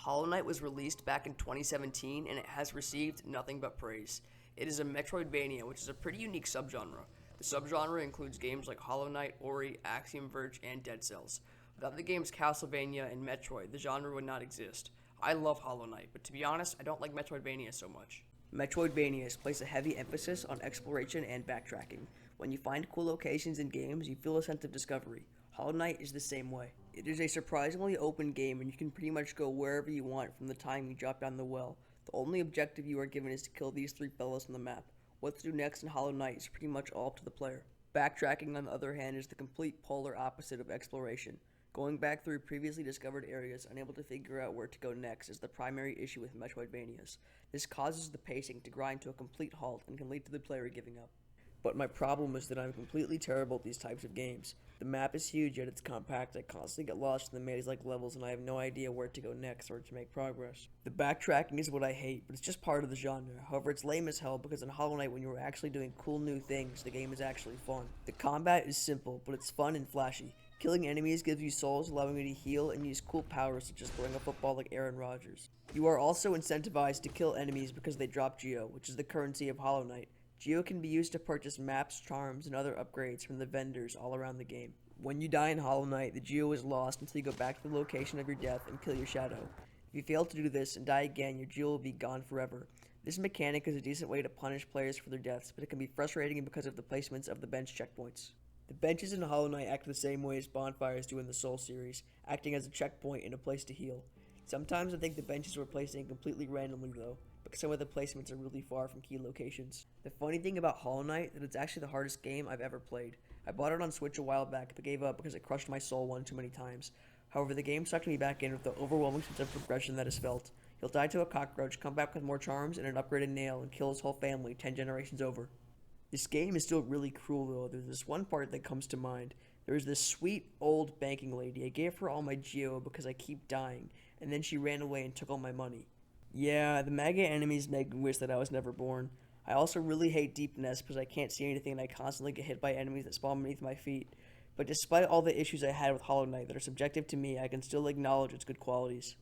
Hollow Knight was released back in 2017 and it has received nothing but praise. It is a Metroidvania, which is a pretty unique subgenre. The subgenre includes games like Hollow Knight, Ori, Axiom Verge, and Dead Cells. Without the games Castlevania and Metroid, the genre would not exist. I love Hollow Knight, but to be honest, I don't like Metroidvania so much. Metroidvanias place a heavy emphasis on exploration and backtracking. When you find cool locations in games, you feel a sense of discovery. Hollow Knight is the same way. It is a surprisingly open game and you can pretty much go wherever you want from the time you drop down the well. The only objective you are given is to kill these three fellows on the map. What to do next in Hollow Knight is pretty much all up to the player. Backtracking, on the other hand, is the complete polar opposite of exploration. Going back through previously discovered areas, unable to figure out where to go next, is the primary issue with Metroidvanias. This causes the pacing to grind to a complete halt and can lead to the player giving up. But my problem is that I'm completely terrible at these types of games. The map is huge, yet it's compact. I constantly get lost in the maze-like levels, and I have no idea where to go next or to make progress. The backtracking is what I hate, but it's just part of the genre. However, it's lame as hell because in Hollow Knight, when you are actually doing cool new things, the game is actually fun. The combat is simple, but it's fun and flashy. Killing enemies gives you souls, allowing you to heal and use cool powers such as throwing a football like Aaron Rodgers. You are also incentivized to kill enemies because they drop Geo, which is the currency of Hollow Knight. Geo can be used to purchase maps, charms, and other upgrades from the vendors all around the game. When you die in Hollow Knight, the Geo is lost until you go back to the location of your death and kill your shadow. If you fail to do this and die again, your Geo will be gone forever. This mechanic is a decent way to punish players for their deaths, but it can be frustrating because of the placements of the bench checkpoints. The benches in Hollow Knight act the same way as bonfires do in the Soul series, acting as a checkpoint and a place to heal. Sometimes I think the benches were placed in completely randomly though, because some of the placements are really far from key locations. The funny thing about Hollow Knight is that it's actually the hardest game I've ever played. I bought it on Switch a while back but gave up because it crushed my soul one too many times. However, the game sucked me back in with the overwhelming sense of progression that is felt. You'll die to a cockroach, come back with more charms and an upgraded nail, and kill his whole family 10 generations over. This game is still really cruel though. There's this one part that comes to mind. There's this sweet old banking lady. I gave her all my Geo because I keep dying, and then she ran away and took all my money. Yeah, the mega enemies make me wish that I was never born. I also really hate deepness because I can't see anything and I constantly get hit by enemies that spawn beneath my feet. But despite all the issues I had with Hollow Knight that are subjective to me, I can still acknowledge its good qualities.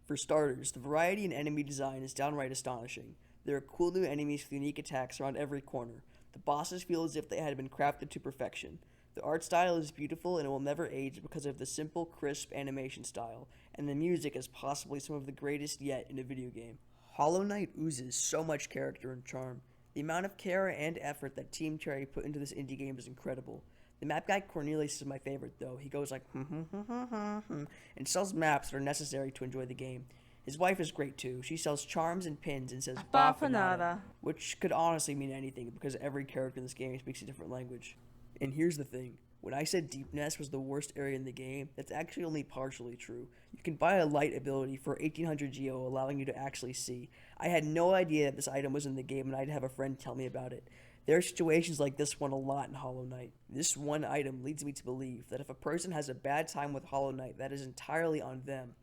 For starters, the variety in enemy design is downright astonishing. There are cool new enemies with unique attacks around every corner. The bosses feel as if they had been crafted to perfection. The art style is beautiful and it will never age because of the simple, crisp animation style, and the music is possibly some of the greatest yet in a video game. Hollow Knight oozes so much character and charm. The amount of care and effort that Team Cherry put into this indie game is incredible. The map guy Cornelius is my favorite though. He goes like and sells maps that are necessary to enjoy the game. His wife is great too. She sells charms and pins and says Bafanada, which could honestly mean anything because every character in this game speaks a different language. And here's the thing. When I said Deepness was the worst area in the game, that's actually only partially true. You can buy a light ability for 1800 Geo, allowing you to actually see. I had no idea that this item was in the game and I'd have a friend tell me about it. There are situations like this one a lot in Hollow Knight. This one item leads me to believe that if a person has a bad time with Hollow Knight, that is entirely on them.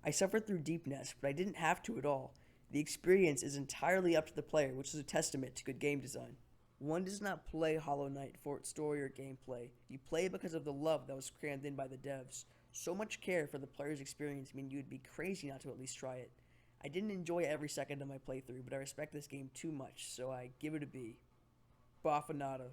I suffered through Deepness, but I didn't have to at all. The experience is entirely up to the player, which is a testament to good game design. One does not play Hollow Knight for its story or gameplay. You play because of the love that was crammed in by the devs. So much care for the player's experience mean you would be crazy not to at least try it. I didn't enjoy every second of my playthrough, but I respect this game too much, so I give it a B. Bafanada.